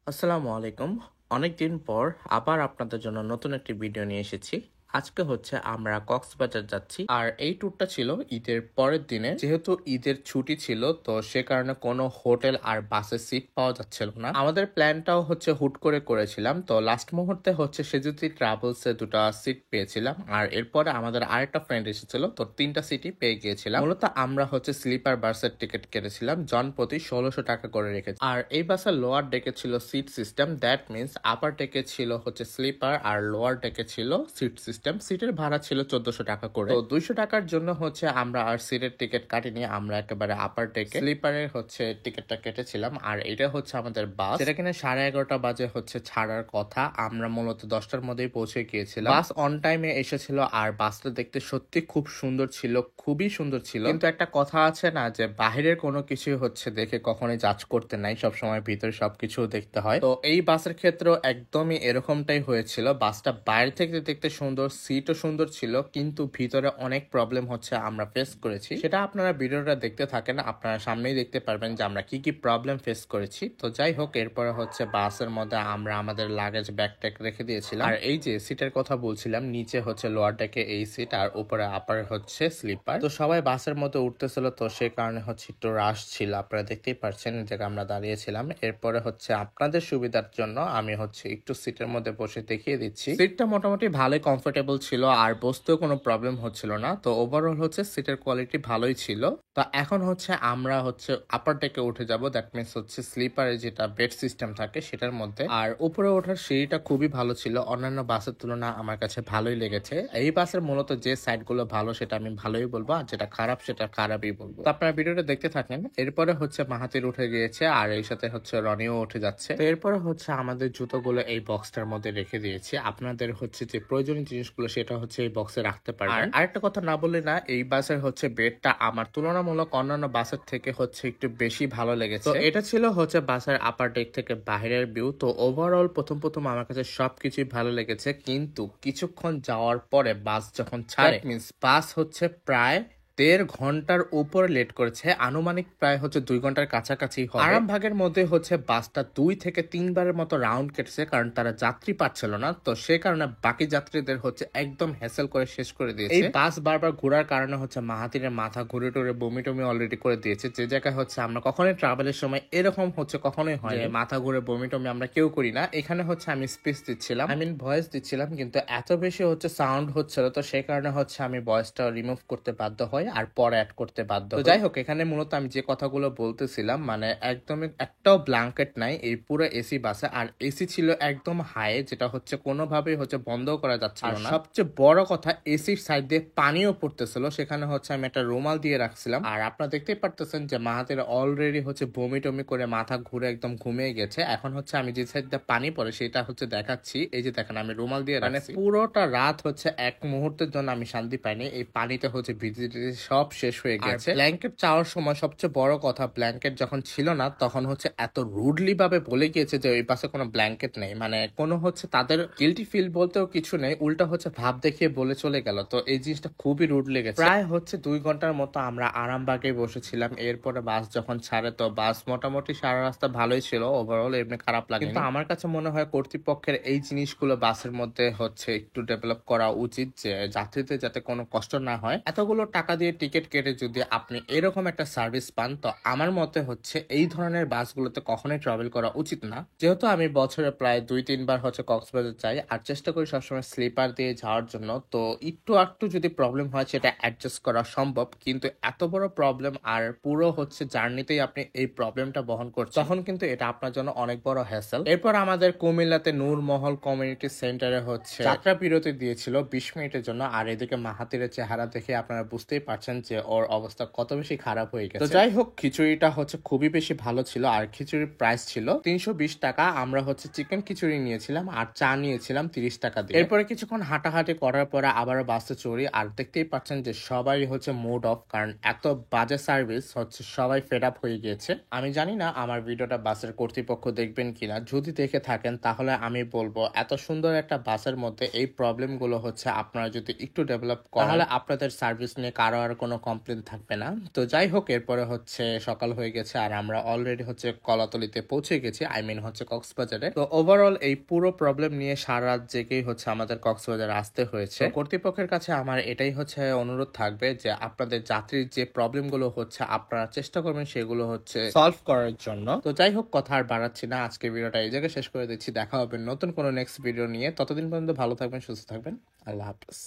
আসসালামু আলাইকুম। অনেকদিন পর আবার আপনাদের জন্য নতুন একটি ভিডিও নিয়ে এসেছি। আজকে হচ্ছে আমরা কক্সবাজার যাচ্ছি। আর এই ট্যুরটা ছিল ঈদের পরের দিনে। যেহেতু ঈদের ছুটি ছিল তো সে কারণে কোনো হোটেল আর বাসের সিট পাওয়া যাচ্ছিল না। আমাদের প্ল্যানটাও হচ্ছে হুট করে করেছিলাম। তো লাস্ট মুহূর্তে হচ্ছে সেজুতি ট্রাভেলসে দুটো সিট পেয়েছিলাম। আর এরপরে আমাদের আরেকটা ফ্রেন্ড এসেছিল, তো 3টা সিটই পেয়ে গিয়েছিলাম। মূলত আমরা হচ্ছে স্লিপার বাসের টিকিট কেটেছিলাম, জন প্রতি 1600 টাকা করে রেখেছি। আর এই বাসের লোয়ার ডেকে ছিল সিট সিস্টেম, দ্যাট মিনস আপার ডেকে ছিল হচ্ছে স্লিপার আর লোয়ার ডেকে ছিল সিট সিস্টেম। সিটের ভাড়া ছিল 1400 টাকা করে। তো 200 টাকার জন্য হচ্ছে আমরা আর সিটের টিকিট কাটিনি, আমরা একেবারে আপার ডেকে স্লিপারের হচ্ছে টিকিটটা কেটেছিলাম। আর এটা হচ্ছে আমাদের বাস, যেটা কিনা 11:30 বাজে হচ্ছে ছাড়ার কথা। আমরা মূলত 10টার মধ্যেই পৌঁছে গিয়েছিলাম। বাস অন টাইমে এসেছিল আর বাসটা দেখতে সত্যি খুব সুন্দর ছিল, খুবই সুন্দর ছিল। কিন্তু একটা কথা আছে না, যে বাহিরের কোনো কিছু হচ্ছে দেখে কখনোই জাজ করতে নাই, সবসময় ভিতরে সবকিছু দেখতে হয়। তো এই বাসের ক্ষেত্রেও একদমই এরকমটাই হয়েছিল। বাসটা বাইরে থেকে দেখতে সুন্দর, সিটও সুন্দর ছিল, কিন্তু ভিতরে অনেক প্রবলেম হচ্ছে আমরা ফেস করেছি। সেটা আপনারা ভিডিওটা দেখতে থাকেন, আপনারা সামনেই দেখতে পারবেন যে আমরা কি কি প্রবলেম ফেস করেছি। তো যাই হোক, এরপরে হচ্ছে বাসের মধ্যে আমরা আমাদের লাগেজ ব্যাগ ট্যাগ রেখে দিয়েছিলাম। আর এই যে সিটের কথা বলছিলাম, নিচে হচ্ছে লোয়ার ডেকে এই সিট আর উপরে আপার হচ্ছে স্লিপার। তো সবাই বাসের মধ্যে উঠতেছিল, তো সেই কারণে হচ্ছে একটু রাশ ছিল। আপনারা দেখতেই পাচ্ছেন যে আমরা দাঁড়িয়েছিলাম। এরপরে হচ্ছে আপনাদের সুবিধার জন্য আমি হচ্ছে একটু সিটের মধ্যে বসে দেখিয়ে দিচ্ছি। সিটটা মোটামুটি ভালোই কমফোর্টেবল ছিল আর বসতেও কোনো প্রবলেম হচ্ছিল না। তো ওভারঅল হচ্ছে সিটের কোয়ালিটি ভালোই ছিল। তো এখন হচ্ছে আমরা হচ্ছে আপার ডেকে উঠে যাব, দ্যাট মিনস হচ্ছে স্লিপারে যেটা বেড সিস্টেম থাকে সেটার মধ্যে। আর উপরে ওঠার সিঁড়িটা খুবই ভালো ছিল, অন্যান্য বাসের তুলনায় আমার কাছে ভালোই লেগেছে। এই বাসের মূলত যে সাইড গুলো ভালো সেটা আমি ভালোই বলবো, আর যেটা খারাপ সেটা খারাপই বলবো। তো আপনারা ভিডিওটা দেখতে থাকেন। এরপরে হচ্ছে মাহাতির উঠে গিয়েছে আর এই সাথে হচ্ছে রনিও উঠে যাচ্ছে। তো এরপরে হচ্ছে আমাদের জুতোগুলো এই বক্সটার মধ্যে রেখে দিয়েছি। আপনাদের হচ্ছে যে প্রয়োজনীয় জিনিসগুলো সেটা হচ্ছে এই বক্সে রাখতে পারবেন। আর আরেকটা কথা না বললে না, এই বাসের হচ্ছে বেডটা আমার তুলনামূলক অন্যান্য বাসের থেকে হচ্ছে একটু বেশি ভালো লেগেছে। তো এটা ছিল হচ্ছে বাসের আপার ডেক থেকে বাইরের ভিউ। তো ওভারঅল প্রথম প্রথম আমার কাছে সবকিছুই ভালো লেগেছে, কিন্তু কিছুক্ষণ যাওয়ার পরে বাস যখন ছাড়ে, মিন্স বাস হচ্ছে প্রায় 1.5 ঘন্টার উপর লেট করেছে, আনুমানিক প্রায় হচ্ছে 2 ঘন্টার কাছাকাছি হবে। আরামবাগের মধ্যে হচ্ছে বাসটা 2 থেকে 3 বারের মতো রাউন্ড কেটেছে, কারণ তারা যাত্রী পাচ্ছিল না। তো সে কারণে বাকি যাত্রীদের হচ্ছে একদম হ্যাসেল করে শেষ করে দিয়েছে। এই বাস বারবার ঘোরার কারণে হচ্ছে মাহাতিরের মাথা ঘুরে টুরে বমি টমি অলরেডি করে দিয়েছে। যে জায়গায় হচ্ছে আমরা কখনোই ট্রাভেলের সময় এরকম হচ্ছে কখনোই হয় যে মাথা ঘুরে বমি টমি আমরা কেউ করি না। এখানে হচ্ছে আমি স্পিচ দিচ্ছিলাম, আই মিন ভয়েস দিচ্ছিলাম, কিন্তু এত বেশি হচ্ছে সাউন্ড হচ্ছিল, তো সেই কারণে হচ্ছে আমি ভয়েসটা রিমুভ করতে বাধ্য হই আর পরে অ্যাড করতে বাধ্য হই। তো যাই হোক, এখানে মূলত আমি যে কথাগুলো বলতেছিলাম, মানে একদমই একটাও ব্ল্যাঙ্কেট নাই এই পুরো এসি বাসে। আর এসি ছিল একদম হাই, যেটা হচ্ছে কোনোভাবেই হচ্ছে বন্ধ করা যাচ্ছিল না। সবচেয়ে বড় কথা, এসির সাইড দিয়ে পানিও পড়তেছিল, সেখানে হচ্ছে আমি একটা রুমাল দিয়ে রাখছিলাম। আর আপনারা দেখতেই পারতেছেন যে মাহাতের অলরেডি হচ্ছে বমি টমি করে মাথা ঘুরে একদম ঘুমিয়ে গেছে। এখন হচ্ছে আমি যে সাইড দিয়ে পানি পড়ে সেটা হচ্ছে দেখাচ্ছি। এই যে দেখেন, আমি রুমাল দিয়ে রাখছি। পুরোটা রাত হচ্ছে এক মুহূর্তের জন্য আমি শান্তি পাইনি, এই পানিতে হচ্ছে ভিজে সব শেষ হয়ে গেছে। ব্ল্যাঙ্কেট চাওয়ার সময় সবচেয়ে বড় কথা, ব্ল্যাঙ্কেট যখন ছিল না তখন হচ্ছে এত রুডলি ভাবে বলে গিয়েছে যে ওই পাশে কোনো ব্ল্যাঙ্কেট নেই, মানে কোনো হচ্ছে তাদের গিল্টি ফিল বলতেও কিছু নেই, উল্টা হচ্ছে ভাব দেখিয়ে বলে চলে গেল। তো এই জিনিসটা খুবই রুড লেগেছে। প্রায় হচ্ছে 2 ঘন্টার মতো আমরা আরামবাগে বসেছিলাম। এরপরে বাস যখন ছাড়ে, তো বাস মোটামুটি সারা রাস্তা ভালোই ছিল, ওভারঅল এমনি খারাপ লাগে। কিন্তু আমার কাছে মনে হয় কর্তৃপক্ষের এই জিনিসগুলো বাসের মধ্যে হচ্ছে একটু ডেভেলপ করা উচিত, যে যাত্রীদের যাতে কোনো কষ্ট না হয়। এতগুলো টাকা দিয়ে টিকিট কেটে যদি আপনি এরকম একটা সার্ভিস পান, তো আমার মতে হচ্ছে এই ধরনের বাসগুলোতে কখনোই ট্রাভেল করা উচিত না। যেহেতু আমি বছরে প্রায় 2-3 বার হচ্ছে কক্সবাজার যাই আর চেষ্টা করি সবসময় স্লিপার দিয়ে যাওয়ার জন্য, তো একটু যদি প্রবলেম হয় সেটা অ্যাডজাস্ট করা সম্ভব, কিন্তু এত বড় প্রবলেম আর পুরো হচ্ছে জার্নিতেই আপনি এই প্রবলেমটা বহন করছেন, তখন কিন্তু এটা আপনার জন্য অনেক বড় হ্যাসেল। এরপর আমাদের কুমিল্লাতে নূরমহল কমিউনিটি সেন্টারে হচ্ছে যাত্রা বিরতি দিয়েছিল 20 মিনিটের জন্য। আর এদিকে মাহাতিরের চেহারা দেখে আপনারা বুঝতেই পারছেন যে ওর অবস্থা কত বেশি খারাপ হয়ে গেছে। তো যাই হোক, খিচুড়িটা হচ্ছে খুবই বেশি ভালো ছিল আর খিচুড়ির প্রাইস ছিল 320 টাকা। আমরা হচ্ছে চিকেন খিচুড়ি নিয়েছিলাম আর চা নিয়েছিলাম 30 টাকা দিয়ে। এরপরে কিছুক্ষণ হাঁটাহাঁটি করার পরে আবার বাসে চড়ি, আর দেখতেই পাচ্ছেন যে সবাই হচ্ছে মুড অফ, কারণ এত বাজে সার্ভিস হচ্ছে, সবাই ফেড আপ হয়ে গিয়েছে। আমি জানি না আমার ভিডিওটা বাসের কর্তৃপক্ষ দেখবেন কিনা, যদি দেখে থাকেন তাহলে আমি বলবো এত সুন্দর একটা বাসের মধ্যে এই প্রবলেম গুলো হচ্ছে আপনারা যদি একটু ডেভেলপ করেন, তাহলে আপনাদের সার্ভিস নিয়ে কারো আর কোনো কমপ্লেন থাকবে না। তো যাই হোক, এরপরে হচ্ছে সকাল হয়ে গেছে আর আমরা অলরেডি হচ্ছে কলাতলিতে পৌঁছে গেছি, আই মিন হচ্ছে কক্সবাজারে। তো ওভারঅল এই পুরো প্রবলেম নিয়ে সারা রাত জেগেই হচ্ছে আমাদের কক্সবাজারে আসতে হয়েছে। তো কর্তৃপক্ষের কাছে আমার এটাই হচ্ছে অনুরোধ থাকবে যে আপনাদের যাত্রীর যে প্রবলেম গুলো হচ্ছে আপনারা চেষ্টা করবেন সেগুলো হচ্ছে সলভ করার জন্য। তো যাই হোক, কথা আর বাড়াচ্ছি না, আজকে ভিডিওটা এই জায়গায় শেষ করে দিচ্ছি। দেখা হবে নতুন কোনো নেক্সট ভিডিও নিয়ে। ততদিন পর্যন্ত ভালো থাকবেন, সুস্থ থাকবেন। আল্লাহ হাফেজ।